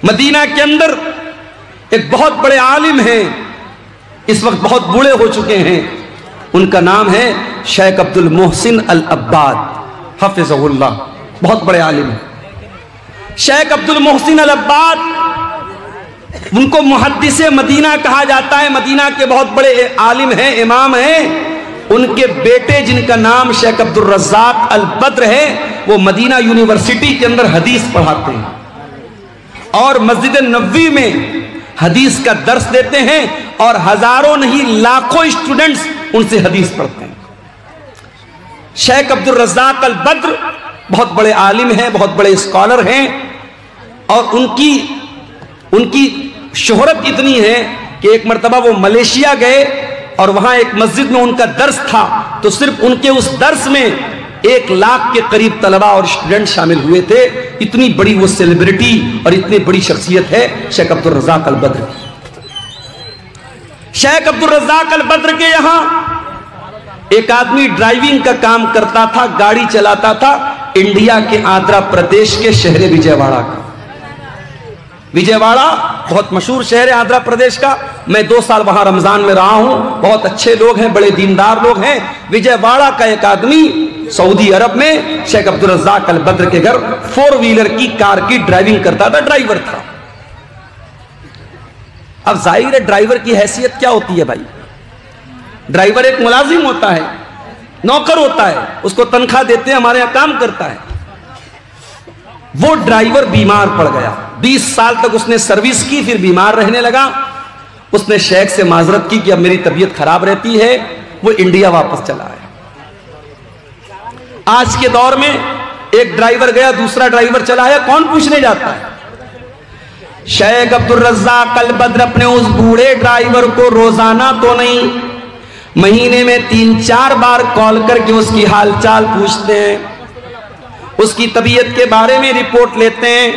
مدینہ کے اندر ایک بہت بڑے عالم ہیں، اس وقت بہت بوڑھے ہو چکے ہیں، ان کا نام ہے شیخ عبد المحسن العباد حفظہ اللہ، بہت بڑے عالم ہیں شیخ عبد المحسن العباد، ان کو محدث مدینہ کہا جاتا ہے، مدینہ کے بہت بڑے عالم ہیں، امام ہیں۔ ان کے بیٹے جن کا نام شیخ عبد الرزاق البدر ہے، وہ مدینہ یونیورسٹی کے اندر حدیث پڑھاتے ہیں اور مسجد نبوی میں حدیث کا درس دیتے ہیں، اور ہزاروں نہیں لاکھوں اسٹوڈنٹس ان سے حدیث پڑھتے ہیں۔ شیخ عبد الرزاق البدر بہت بڑے عالم ہیں، بہت بڑے اسکالر ہیں، اور ان کی شہرت اتنی ہے کہ ایک مرتبہ وہ ملیشیا گئے اور وہاں ایک مسجد میں ان کا درس تھا، تو صرف ان کے اس درس میں 1 لاکھ کے قریب طلبہ اور اسٹوڈنٹ شامل ہوئے تھے۔ اتنی بڑی وہ سیلیبریٹی اور اتنی بڑی شخصیت ہے شیخ عبد الرزاق البدر کی۔ شیخ عبد الرزاق البدر کے یہاں ایک آدمی ڈرائیونگ کا کام کرتا تھا، گاڑی چلاتا تھا، انڈیا کے آندھرا پردیش کے شہر وجے واڑہ کا۔ وجے واڑہ بہت مشہور شہر ہے آندھرا پردیش کا، میں 2 سال وہاں رمضان میں رہا ہوں، بہت اچھے لوگ ہیں، بڑے دیندار لوگ ہیں۔ وجے واڑہ کا ایک آدمی سعودی عرب میں شیخ عبد الرزاق البدر کے گھر 4 ویلر کی کار کی ڈرائیونگ کرتا تھا، ڈرائیور تھا۔ اب ظاہر ہے ڈرائیور کی حیثیت کیا ہوتی ہے بھائی؟ ڈرائیور ایک ملازم ہوتا ہے، نوکر ہوتا ہے، اس کو تنخواہ دیتے ہیں، ہمارے یہاں کام کرتا ہے۔ وہ ڈرائیور بیمار پڑ گیا، 20 سال تک اس نے سروس کی، پھر بیمار رہنے لگا۔ اس نے شیخ سے معذرت کی کہ اب میری طبیعت خراب رہتی ہے، وہ انڈیا واپس چلا آیا۔ آج کے دور میں ایک ڈرائیور گیا، دوسرا ڈرائیور چلا آیا، کون پوچھنے جاتا ہے؟ شیخ عبد الرزاق البدر اپنے اس بوڑھے ڈرائیور کو روزانہ تو نہیں، مہینے میں 3-4 بار کال کر کے اس کی حال چال پوچھتے ہیں، اس کی طبیعت کے بارے میں رپورٹ لیتے ہیں۔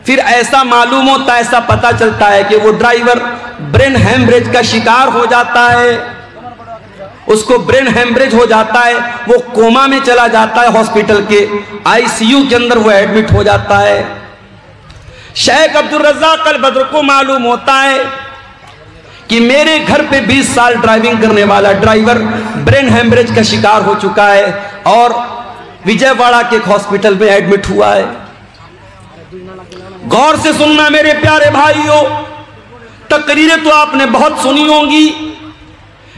پھر ایسا معلوم ہوتا ہے، ایسا پتا چلتا ہے کہ وہ ڈرائیور برین ہیمریج کا شکار ہو جاتا ہے، اس کو برین ہیمریج ہو جاتا ہے، وہ کوما میں چلا جاتا ہے، ہاسپٹل کے ICU کے اندر وہ ایڈمٹ ہو جاتا ہے۔ شیخ عبد الرزاق البدر کو معلوم ہوتا ہے کہ میرے گھر پہ 20 سال ڈرائیونگ کرنے والا ڈرائیور برین ہیمریج کا شکار ہو چکا ہے اور وجے واڑہ کے ایک ہاسپٹل میں ایڈمٹ ہوا ہے۔ غور سے سننا میرے پیارے بھائیوں، تقریریں تو آپ نے بہت سنی ہوں گی،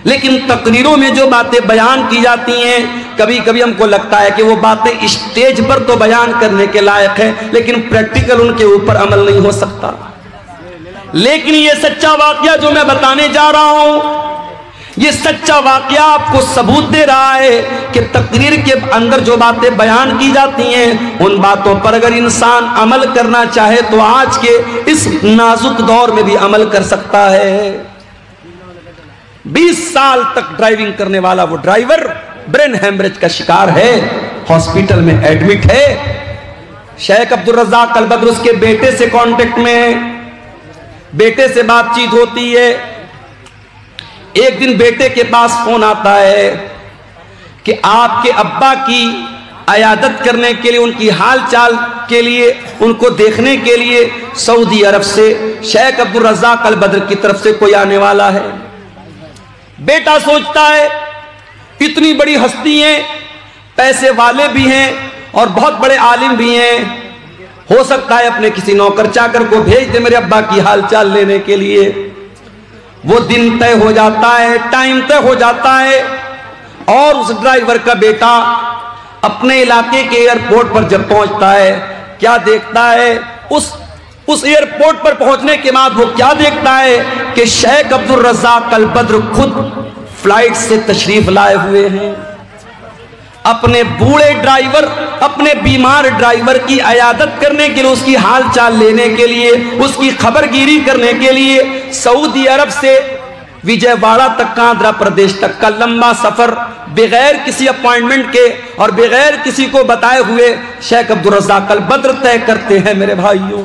لیکن تقریروں میں جو باتیں بیان کی جاتی ہیں، کبھی کبھی ہم کو لگتا ہے کہ وہ باتیں اسٹیج پر تو بیان کرنے کے لائق ہیں، لیکن پریکٹیکل ان کے اوپر عمل نہیں ہو سکتا۔ لیکن یہ سچا واقعہ جو میں بتانے جا رہا ہوں، یہ سچا واقعہ آپ کو ثبوت دے رہا ہے کہ تقریر کے اندر جو باتیں بیان کی جاتی ہیں، ان باتوں پر اگر انسان عمل کرنا چاہے تو آج کے اس نازک دور میں بھی عمل کر سکتا ہے۔ 20 سال تک ڈرائیونگ کرنے والا وہ ڈرائیور برین ہیمریج کا شکار ہے، ہاسپٹل میں ایڈمٹ ہے۔ شیخ عبد الرزاق البدر اس کے بیٹے سے کانٹیکٹ میں ہے، بیٹے سے بات چیت ہوتی ہے۔ ایک دن بیٹے کے پاس فون آتا ہے کہ آپ کے ابا کی عیادت کرنے کے لیے، ان کی حال چال کے لیے، ان کو دیکھنے کے لیے سعودی عرب سے شیخ عبد الرزاق البدر کی طرف سے کوئی آنے والا ہے۔ بیٹا سوچتا ہے اتنی بڑی ہستی ہیں، پیسے والے بھی ہیں اور بہت بڑے عالم بھی ہیں، ہو سکتا ہے اپنے کسی نوکر چاکر کو بھیج دے میرے ابا کی حال چال لینے کے لیے۔ وہ دن طے ہو جاتا ہے، ٹائم طے ہو جاتا ہے، اور اس ڈرائیور کا بیٹا اپنے علاقے کے ایئرپورٹ پر جب پہنچتا ہے، کیا دیکھتا ہے؟ اس ایئرپورٹ پر پہنچنے کے بعد وہ کیا دیکھتا ہے کہ شیخ عبد الرزاق البدر خود فلائٹ سے تشریف لائے ہوئے ہیں، اپنے بوڑھے ڈرائیور، اپنے بیمار ڈرائیور کی عیادت کرنے کے لیے، اس کی حال چال لینے کے لیے، اس کی خبر گیری کرنے کے لیے سعودی عرب سے وجے واڑہ تک کا، آندھرا پردیش تک کا لمبا سفر بغیر کسی اپوائنٹمنٹ کے اور بغیر کسی کو بتائے ہوئے شیخ عبد الرزاق البدر طے کرتے ہیں۔ میرے بھائیوں،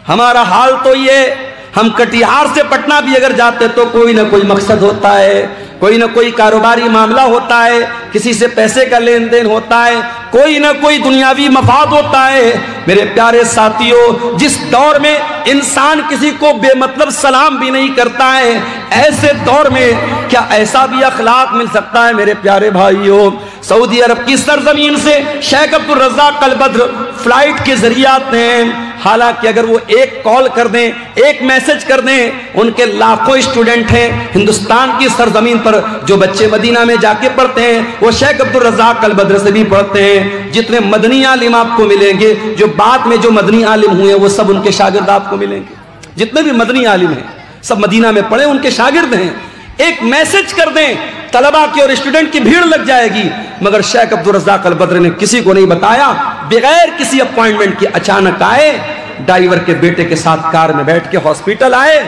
ہمارا حال تو یہ، ہم کٹیہار سے پٹنہ بھی اگر جاتے تو کوئی نہ کوئی مقصد ہوتا ہے، کوئی نہ کوئی کاروباری معاملہ ہوتا ہے، کسی سے پیسے کا لین دین ہوتا ہے، کوئی نہ کوئی دنیاوی مفاد ہوتا ہے۔ میرے پیارے ساتھیوں، جس دور میں انسان کسی کو بے مطلب سلام بھی نہیں کرتا ہے، ایسے دور میں کیا ایسا بھی اخلاق مل سکتا ہے؟ میرے پیارے بھائیوں، سعودی عرب کی سرزمین سے شیخ عبدالرزاق البدر فلائٹ کے ذریعے آتے ہیں۔ حالانکہ اگر وہ ایک کال کر دیں، ایک میسج کر دیں، ان کے لاکھوں اسٹوڈنٹ ہیں ہندوستان کی سرزمین پر، جو بچے مدینہ میں جا کے پڑھتے ہیں وہ شیخ عبدالرزاق البدر سے بھی پڑھتے ہیں۔ جتنے مدنی عالم آپ کو ملیں گے، جو بعد میں جو مدنی عالم ہوئے وہ سب ان کے شاگرد آپ کو ملیں گے۔ جتنے بھی مدنی عالم ہیں سب مدینہ میں پڑھے، ان کے شاگرد ہیں۔ ایک میسج کر دیں، طلبہ کی اور اسٹوڈنٹ کی بھیڑ لگ جائے گی۔ مگر شیخ عبدالرزاق البدر نے کسی کو نہیں بتایا، بغیر کسی اپوائنٹمنٹ کے اچانک آئے، ڈرائیور کے بیٹے کے ساتھ کار میں بیٹھ کے ہاسپٹل آئے،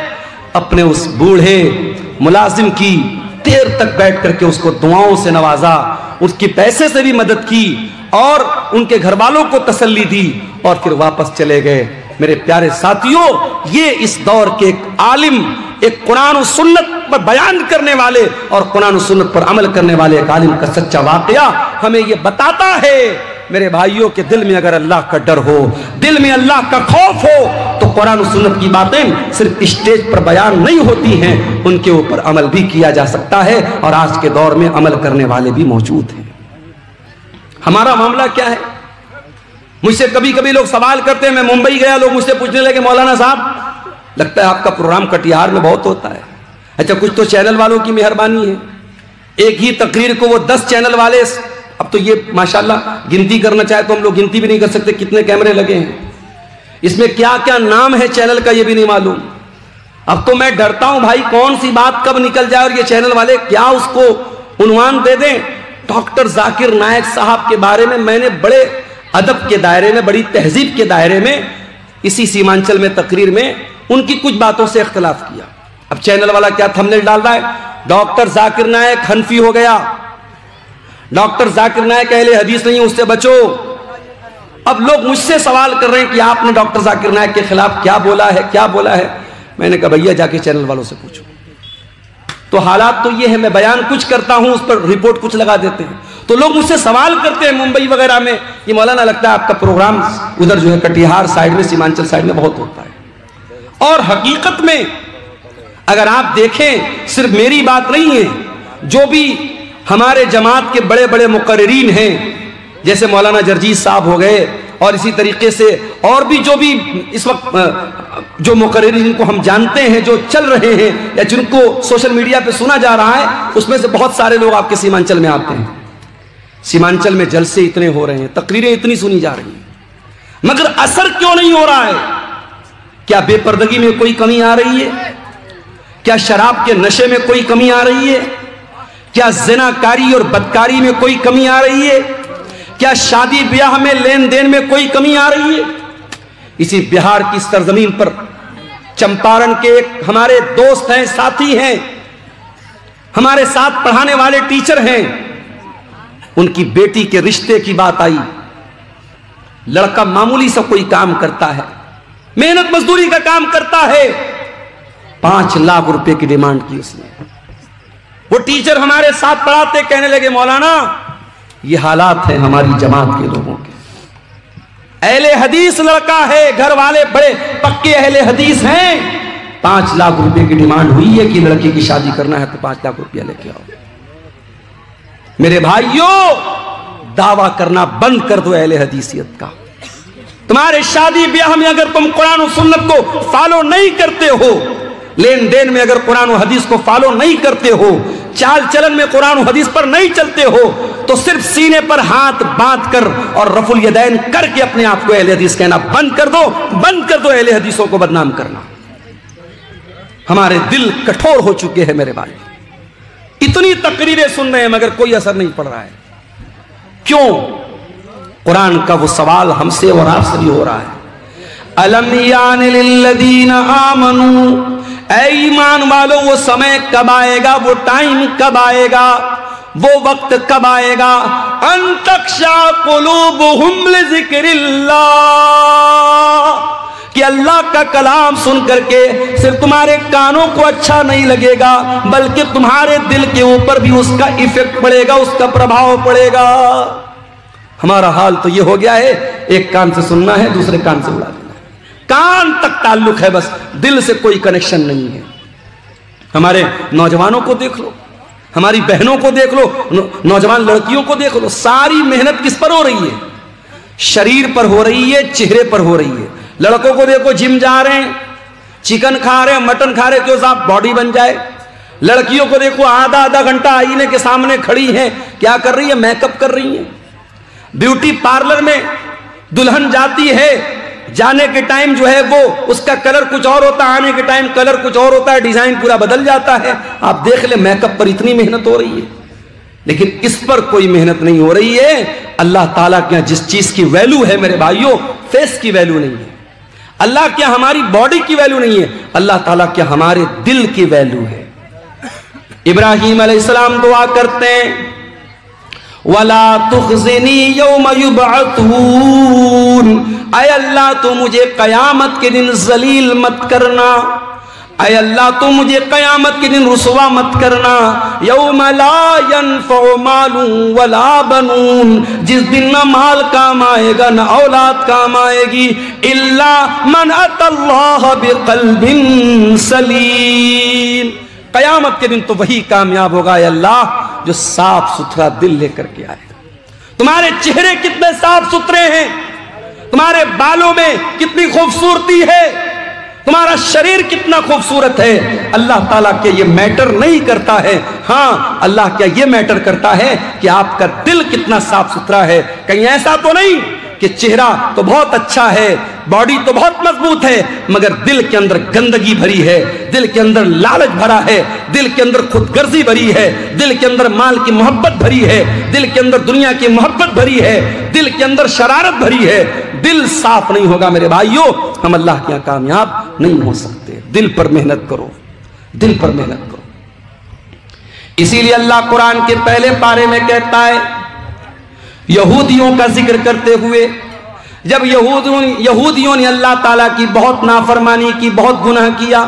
اپنے اس بوڑھے ملازم کی دیر تک بیٹھ کر کے اس کو دعاؤں سے نوازا، اس کی پیسے سے بھی مدد کی اور ان کے گھر والوں کو تسلی دی اور پھر واپس چلے گئے۔ میرے پیارے ساتھیوں، یہ اس دور کے ایک عالم، ایک قرآن و سنت پر بیان کرنے والے اور قرآن و سنت پر عمل کرنے والے ایک عالم کا سچا واقعہ ہمیں یہ بتاتا ہے میرے بھائیوں کے دل میں اگر اللہ کا ڈر ہو، دل میں اللہ کا خوف ہو، تو قرآن و سنت کی باتیں صرف اسٹیج پر بیان نہیں ہوتی ہیں، ان کے اوپر عمل بھی کیا جا سکتا ہے، اور آج کے دور میں عمل کرنے والے بھی موجود ہیں۔ ہمارا معاملہ کیا ہے؟ مجھ سے کبھی کبھی لوگ سوال کرتے ہیں، میں ممبئی گیا، لوگ مجھ سے پوچھنے لگے مولانا صاحب لگتا ہے آپ کا پروگرام کٹیہار میں بہت ہوتا ہے۔ اچھا، کچھ تو چینل والوں کی مہربانی ہے، ایک ہی تقریر کو وہ 10 چینل والے، اب تو یہ ماشاءاللہ گنتی کرنا چاہے تو ہم لوگ گنتی بھی نہیں کر سکتے کتنے کیمرے لگے ہیں، اس میں کیا کیا نام ہے چینل کا یہ بھی نہیں معلوم۔ اب تو میں ڈرتا ہوں بھائی کون سی بات کب نکل جائے اور یہ چینل والے کیا اس کو عنوان دے دیں۔ ڈاکٹر ذاکر نائک صاحب کے بارے میں میں نے بڑے ادب کے دائرے میں، بڑی تہذیب کے دائرے میں، اسی سیمانچل میں تقریر میں ان کی کچھ باتوں سے اختلاف کیا۔ اب چینل والا کیا تھمبنیل ڈال رہا ہے، ڈاکٹر ذاکر نائک حنفی ہو گیا، ڈاکٹر ذاکر نائک اہل حدیث نہیں، اس سے بچو۔ اب لوگ مجھ سے سوال کر رہے ہیں کہ آپ نے ڈاکٹر ذاکر نائک کے خلاف کیا بولا ہے، کیا بولا ہے۔ میں نے کہا بھیا جا کے چینل والوں سے پوچھو۔ تو حالات تو یہ ہے، میں بیان کچھ کرتا ہوں، اس پر رپورٹ کچھ لگا دیتے ہیں۔ تو لوگ مجھ سے سوال کرتے ہیں ممبئی وغیرہ میں، یہ مولانا لگتا ہے آپ کا پروگرام ادھر جو ہے کٹیہار سائیڈ میں، سیمانچل سائیڈ میں بہت ہوتا ہے۔ اور حقیقت میں اگر آپ دیکھیں صرف میری بات نہیں ہے، جو بھی ہمارے جماعت کے بڑے بڑے مقررین ہیں جیسے مولانا جرجیز صاحب ہو گئے، اور اسی طریقے سے اور بھی جو بھی اس وقت جو مقررین جن کو ہم جانتے ہیں، جو چل رہے ہیں یا جن کو سوشل میڈیا پہ سنا جا رہا ہے، اس میں سے بہت سارے لوگ آپ کے سیمانچل میں آتے ہیں۔ سیمانچل میں جلسے اتنے ہو رہے ہیں، تقریریں اتنی سنی جا رہی ہیں، مگر اثر کیوں نہیں ہو رہا ہے؟ کیا بے پردگی میں کوئی کمی آ رہی ہے؟ کیا شراب کے نشے میں کوئی کمی آ رہی ہے؟ کیا زنا کاری اور بدکاری میں کوئی کمی آ رہی ہے؟ کیا شادی بیاہ میں لین دین میں کوئی کمی آ رہی ہے؟ اسی بہار کی سرزمین پر چمپارن کے ایک ہمارے دوست ہیں، ساتھی ہیں، ہمارے ساتھ پڑھانے والے ٹیچر ہیں، ان کی بیٹی کے رشتے کی بات آئی۔ لڑکا معمولی سا کوئی کام کرتا ہے، محنت مزدوری کا کام کرتا ہے، 5 لاکھ روپے کی ڈیمانڈ کی اس نے۔ وہ ٹیچر ہمارے ساتھ پڑھاتے کہنے لگے مولانا یہ حالات ہیں ہماری جماعت کے لوگوں کے، اہل حدیث لڑکا ہے، گھر والے بڑے پکے اہل حدیث ہیں، 5 لاکھ روپے کی ڈیمانڈ ہوئی ہے کہ لڑکی کی شادی کرنا ہے تو 5 لاکھ روپیہ لے کے آؤ۔ میرے بھائیوں، دعویٰ کرنا بند کر دو اہل حدیثیت کا۔ تمہارے شادی بیاہ میں اگر تم قرآن و سنت کو فالو نہیں کرتے ہو، لین دین میں اگر قرآن و حدیث کو فالو نہیں کرتے ہو، چال چلن میں قرآن و حدیث پر نہیں چلتے ہو، تو صرف سینے پر ہاتھ باندھ کر اور رفع الیدین کر کے اپنے آپ کو اہل حدیث کہنا بند کر دو، بند کر دو اہل حدیثوں کو بدنام کرنا۔ ہمارے دل کٹھور ہو چکے ہیں میرے بھائی، اتنی تقریریں سن رہے ہیں مگر کوئی اثر نہیں پڑ رہا ہے۔ کیوں؟ قرآن کا وہ سوال ہم سے اور آپ سے بھی ہو رہا ہے، الم یان للذین آمنوا، اے ایمان والو وہ سمے کب آئے گا، وہ ٹائم کب آئے گا، وہ وقت کب آئے گا، ان تخشع قلوبہم لذکر اللہ، کہ اللہ کا کلام سن کر کے صرف تمہارے کانوں کو اچھا نہیں لگے گا بلکہ تمہارے دل کے اوپر بھی اس کا ایفیکٹ پڑے گا، اس کا پربھاؤ پڑے گا۔ ہمارا حال تو یہ ہو گیا ہے، ایک کان سے سننا ہے، دوسرے کان سے اڑا دینا ہے، کان تک تعلق ہے بس، دل سے کوئی کنیکشن نہیں ہے۔ ہمارے نوجوانوں کو دیکھ لو، ہماری بہنوں کو دیکھ لو، نوجوان لڑکیوں کو دیکھ لو، ساری محنت کس پر ہو رہی ہے؟ شریر پر ہو رہی ہے، چہرے پر ہو رہی ہے۔ لڑکوں کو دیکھو جم جا رہے ہیں، چکن کھا رہے ہیں، مٹن کھا رہے ہیں، کیوں صاحب باڈی بن جائے۔ لڑکیوں کو دیکھو آدھا گھنٹہ آئینے کے سامنے کھڑی ہیں، کیا کر رہی ہے؟ میک اپ کر رہی ہیں۔ بیوٹی پارلر میں دلہن جاتی ہے، جانے کے ٹائم جو ہے وہ اس کا کلر کچھ اور ہوتا ہے، آنے کے ٹائم کلر کچھ اور ہوتا ہے، ڈیزائن پورا بدل جاتا ہے۔ آپ دیکھ لیں میک اپ پر اتنی محنت ہو رہی ہے، لیکن اس پر کوئی محنت نہیں ہو رہی ہے۔ اللہ تعالیٰ کے یہاں جس چیز کی ویلیو ہے میرے بھائیوں، فیس کی ویلیو نہیں ہے، اللہ کے یہاں ہماری باڈی کی ویلیو نہیں ہے، اللہ تعالیٰ کے یہاں ہمارے دل کی ویلیو ہے۔ ابراہیم علیہ السلام دعا کرتے ہیں وَلَا تُخْزِنِي يَوْمَ يُبْعَثُونَ، اے اللہ تو مجھے قیامت کے دن ذلیل مت کرنا، اے اللہ تو مجھے قیامت کے دن رسوا مت کرنا۔ یوم لا ينفع مال ولا بنون، جس دن نہ مال کام آئے گا نہ اولاد کام آئے گی، الا من اتى اللہ بقلب سلیم، قیامت کے دن تو وہی کامیاب ہوگا اے اللہ جو صاف ستھرا دل لے کر کے آئے۔ تمہارے چہرے کتنے صاف ستھرے ہیں، تمہارے بالوں میں کتنی خوبصورتی ہے، تمہارا شریر کتنا خوبصورت ہے، اللہ تعالیٰ کے یہ میٹر نہیں کرتا ہے۔ ہاں اللہ کیا یہ میٹر کرتا ہے کہ آپ کا دل کتنا صاف ستھرا ہے۔ کہیں ایسا تو نہیں کہ چہرہ تو بہت اچھا ہے، باڈی تو بہت مضبوط ہے، مگر دل کے اندر گندگی بھری ہے، دل کے اندر لالچ بھرا ہے، دل کے اندر خود غرضی بھری ہے، دل کے اندر مال کی محبت بھری ہے، دل کے اندر دنیا کی محبت بھری ہے، دل کے اندر شرارت بھری ہے۔ دل صاف نہیں ہوگا میرے بھائیوں، ہم اللہ کے یہاں کامیاب نہیں ہو سکتے۔ دل پر محنت کرو، دل پر محنت کرو۔ اسی لیے اللہ قرآن کے پہلے پارے میں کہتا ہے، یہودیوں کا ذکر کرتے ہوئے، جب یہودیوں نے اللہ تعالیٰ کی بہت نافرمانی کی، بہت گناہ کیا،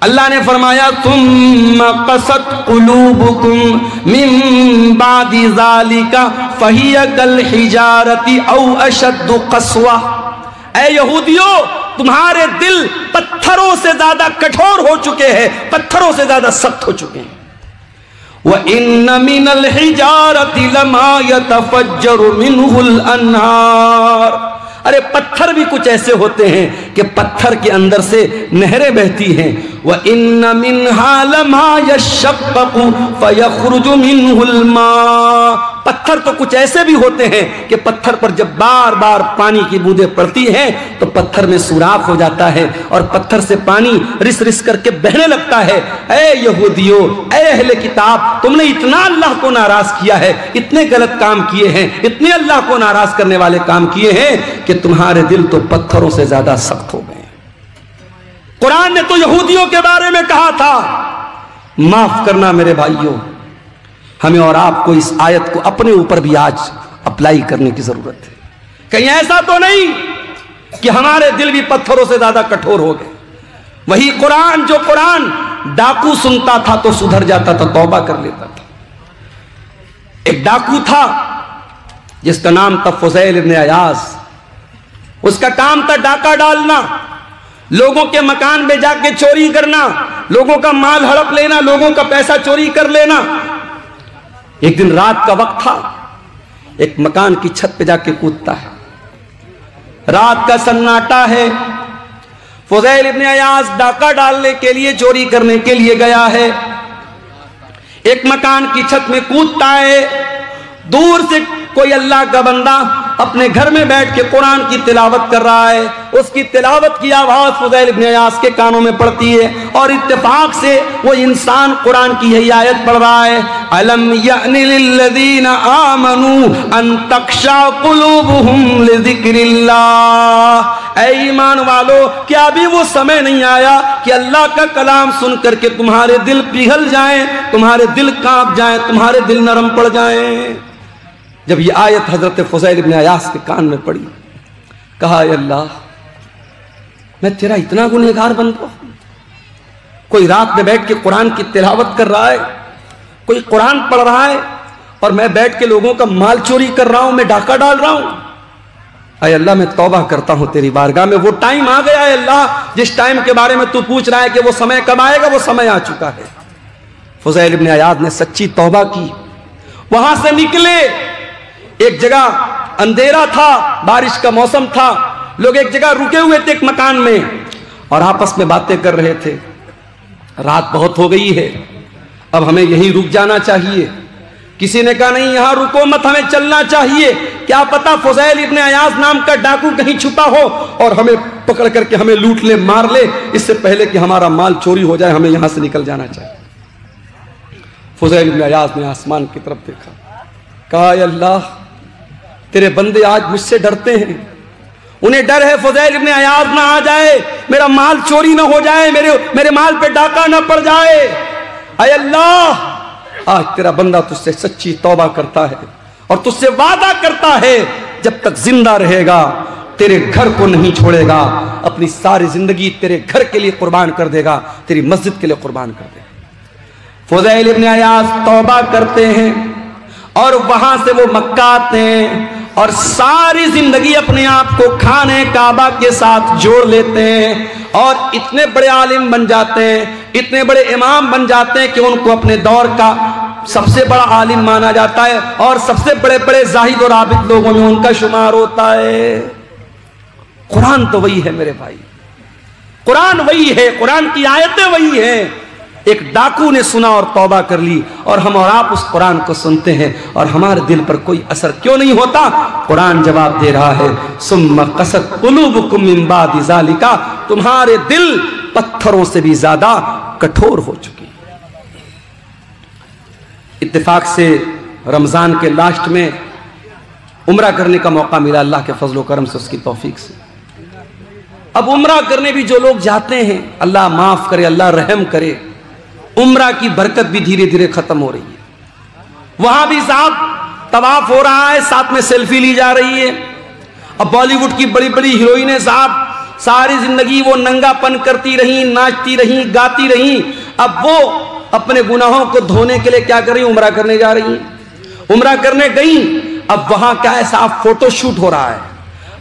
اللہ نے فرمایا ثم قست قلوبکم من بعد ذالک فہی کالحجارۃ او اشد قسوہ، اے یہودیوں تمہارے دل پتھروں سے زیادہ کٹھور ہو چکے ہیں، پتھروں سے زیادہ سخت ہو چکے ہیں۔ وَإِنَّ مِنَ الْحِجَارَةِ لَمَا يَتَفَجَّرُ مِنْهُ الْأَنْهَارُ، ارے پتھر بھی کچھ ایسے ہوتے ہیں کہ پتھر کے اندر سے نہریں بہتی ہیں۔ وَإِنَّ مِنْهَا لَمَا يَشَّقَّقُ فَيَخْرُجُ مِنْهُ الْمَاءُ، پتھر تو کچھ ایسے بھی ہوتے ہیں کہ پتھر پر جب بار بار پانی کی بوندیں پڑتی ہیں تو پتھر میں سوراخ ہو جاتا ہے اور پتھر سے پانی رس رس کر کے بہنے لگتا ہے۔ اے یہودیوں، اے اہل کتاب، تم نے اتنا اللہ کو ناراض کیا ہے، اتنے غلط کام کیے ہیں، اتنے اللہ کو ناراض کرنے والے کام کیے ہیں کہ تمہارے دل تو پتھروں سے زیادہ سخت ہو گئے۔ قرآن نے تو یہودیوں کے بارے میں کہا تھا۔ معاف کرنا میرے بھائیوں، ہمیں اور آپ کو اس آیت کو اپنے اوپر بھی آج اپلائی کرنے کی ضرورت ہے۔ کہیں ایسا تو نہیں کہ ہمارے دل بھی پتھروں سے زیادہ کٹھور ہو گئے۔ وہی قرآن جو قرآن ڈاکو سنتا تھا تو سدھر جاتا تھا، توبہ کر لیتا تھا۔ ایک ڈاکو تھا جس کا نام تھا فضیل ابن عیاض، اس کا کام تھا ڈاکہ ڈالنا، لوگوں کے مکان میں جا کے چوری کرنا، لوگوں کا مال ہڑپ لینا، لوگوں کا پیسہ چوری کر لینا۔ ایک دن رات کا وقت تھا، ایک مکان کی چھت پہ جا کے کودتا ہے، رات کا سناٹا ہے، فضیل ابن عیاض ڈاکہ ڈالنے کے لیے، چوری کرنے کے لیے گیا ہے، ایک مکان کی چھت میں کودتا ہے، دور سے کوئی اللہ کا بندہ اپنے گھر میں بیٹھ کے قرآن کی تلاوت کر رہا ہے، اس کی تلاوت کی آواز فضیل ابن عیاض کے کانوں میں پڑتی ہے، اور اتفاق سے وہ انسان قرآن کی یہی آیت پڑھ رہا ہے، أَلَمْ يَأْنِ لِلَّذِينَ آمَنُوا أَن تَخْشَعَ قُلُوبُهُمْ لِذِكْرِ اللَّهِ، اے ایمان والو کیا ابھی وہ سمے نہیں آیا کہ اللہ کا کلام سن کر کے تمہارے دل پگھل جائیں، تمہارے دل کانپ جائیں، تمہارے دل نرم پڑ جائیں۔ جب یہ آیت حضرت فضیل ابن عیاض کے کان میں پڑی، کہا اے اللہ میں تیرا اتنا گنہگار بندہ ہوں، کوئی رات میں بیٹھ کے قرآن کی تلاوت کر رہا ہے، کوئی قرآن پڑھ رہا ہے، اور میں بیٹھ کے لوگوں کا مال چوری کر رہا ہوں، میں ڈاکہ ڈال رہا ہوں۔ اے اللہ میں توبہ کرتا ہوں تیری بارگاہ میں، وہ ٹائم آ گیا ہے اللہ جس ٹائم کے بارے میں تو پوچھ رہا ہے کہ وہ سمے کب آئے گا، وہ سمے آ چکا ہے۔ فضیل ابن عیاض نے سچی توبہ کی، وہاں سے نکلے، ایک جگہ اندھیرا تھا، بارش کا موسم تھا، لوگ ایک جگہ رکے ہوئے تھے ایک مکان میں اور آپس میں باتیں کر رہے تھے۔ رات بہت ہو گئی ہے، اب ہمیں یہیں رک جانا چاہیے۔ کسی نے کہا نہیں یہاں رکو مت، ہمیں چلنا چاہیے، کیا پتا فضیل ابن عیاض نام کا ڈاکو کہیں چھپا ہو اور ہمیں پکڑ کر کے ہمیں لوٹ لے، مار لے، اس سے پہلے کہ ہمارا مال چوری ہو جائے، ہمیں یہاں سے نکل جانا چاہیے۔ فضیل ابن عیاض نے آسمان کی طرف دیکھا، کہا اے اللہ تیرے بندے آج مجھ سے ڈرتے ہیں، انہیں ڈر ہے فضیل ابن عیاض نہ آ جائے، میرا مال چوری نہ ہو جائے، میرے مال پہ ڈاکہ نہ پڑ جائے۔ اے اللہ آج تیرا بندہ تجھ سے سچی توبہ کرتا ہے اور تجھ سے وعدہ کرتا ہے جب تک زندہ رہے گا تیرے گھر کو نہیں چھوڑے گا، اپنی ساری زندگی تیرے گھر کے لیے قربان کر دے گا، تیری مسجد کے لیے قربان کر دے گا۔ فضیل ابن عیاض توبہ کرتے ہیں اور وہاں سے وہ مکہ آتے ہیں اور ساری زندگی اپنے آپ کو خانے کعبہ کے ساتھ جوڑ لیتے ہیں اور اتنے بڑے عالم بن جاتے ہیں، اتنے بڑے امام بن جاتے ہیں کہ ان کو اپنے دور کا سب سے بڑا عالم مانا جاتا ہے اور سب سے بڑے بڑے زاہد اور عابد لوگوں میں ان کا شمار ہوتا ہے۔ قرآن تو وہی ہے میرے بھائی، قرآن وہی ہے، قرآن کی آیتیں وہی ہیں۔ ایک ڈاکو نے سنا اور توبہ کر لی اور ہم اور آپ اس قرآن کو سنتے ہیں اور ہمارے دل پر کوئی اثر کیوں نہیں ہوتا؟ قرآن جواب دے رہا ہے ثم قست قلوبکم من بعد ذالک، تمہارے دل پتھروں سے بھی زیادہ کٹھور ہو چکی۔ اتفاق سے رمضان کے لاسٹ میں عمرہ کرنے کا موقع ملا اللہ کے فضل و کرم سے، اس کی توفیق سے۔ اب عمرہ کرنے بھی جو لوگ جاتے ہیں اللہ معاف کرے، اللہ رحم کرے، عمرہ کی برکت بھی دھیرے دھیرے ختم ہو رہی ہے۔ وہاں بھی صاحب طواف ہو رہا ہے، ساتھ میں سیلفی لی جا رہی ہے۔ اب بالی ووڈ کی بڑی بڑی ہیروئنیں صاحب ساری زندگی وہ ننگا پن کرتی رہیں، ناچتی رہیں، گاتی رہیں، اب وہ اپنے گناہوں کو دھونے کے لیے کیا کر رہی ہیں؟ عمرہ کرنے جا رہی ہیں۔ عمرہ کرنے گئیں، اب وہاں کیا ہے صاحب فوٹو شوٹ ہو رہا ہے۔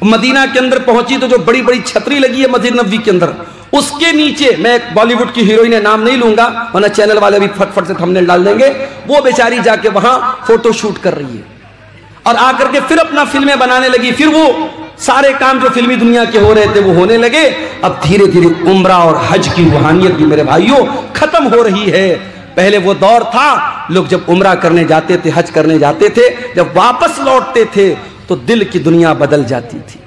مدینہ کے اندر پہنچی تو جو بڑی بڑی چھتری لگی ہے مسجد نبوی کے اندر، اس کے نیچے، میں ایک بالی ووڈ کی ہیروئن نام نہیں لوں گا ورنہ چینل والے بھی فٹ فٹ سے تھمبنیل ڈال دیں گے، وہ بیچاری جا کے وہاں فوٹو شوٹ کر رہی ہے اور آ کر کے پھر اپنا فلمیں بنانے لگی، پھر وہ سارے کام جو فلمی دنیا کے ہو رہے تھے وہ ہونے لگے۔ اب دھیرے دھیرے عمرہ اور حج کی روحانیت بھی میرے بھائیوں ختم ہو رہی ہے۔ پہلے وہ دور تھا لوگ جب عمرہ کرنے جاتے تھے، حج کرنے جاتے تھے، جب واپس لوٹتے تھے تو دل کی دنیا بدل جاتی تھی،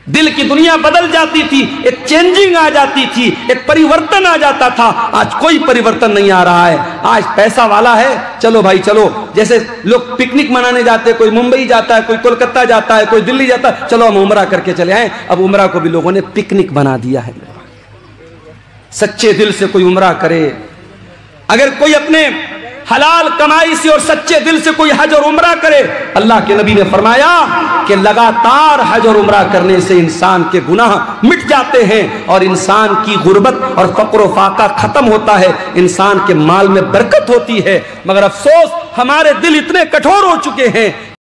دل کی دنیا بدل جاتی تھی، ایک چینجنگ آ جاتی تھی، ایک پریورتن آ جاتا تھا۔ آج کوئی پریورتن نہیں آ رہا ہے۔ آج پیسہ والا ہے، چلو بھائی چلو، جیسے لوگ پکنک منانے جاتے ہیں، کوئی ممبئی جاتا ہے، کوئی کولکتہ جاتا ہے، کوئی دلی جاتا ہے، چلو ہم عمرہ کر کے چلے آئیں۔ اب عمرہ کو بھی لوگوں نے پکنک بنا دیا ہے۔ سچے دل سے کوئی عمرہ کرے، اگر کوئی اپنے حلال کمائی سے اور سچے دل سے کوئی حج اور عمرہ کرے، اللہ کے نبی نے فرمایا کہ لگاتار حج اور عمرہ کرنے سے انسان کے گناہ مٹ جاتے ہیں اور انسان کی غربت اور فقر و فاقہ ختم ہوتا ہے، انسان کے مال میں برکت ہوتی ہے۔ مگر افسوس ہمارے دل اتنے کٹھور ہو چکے ہیں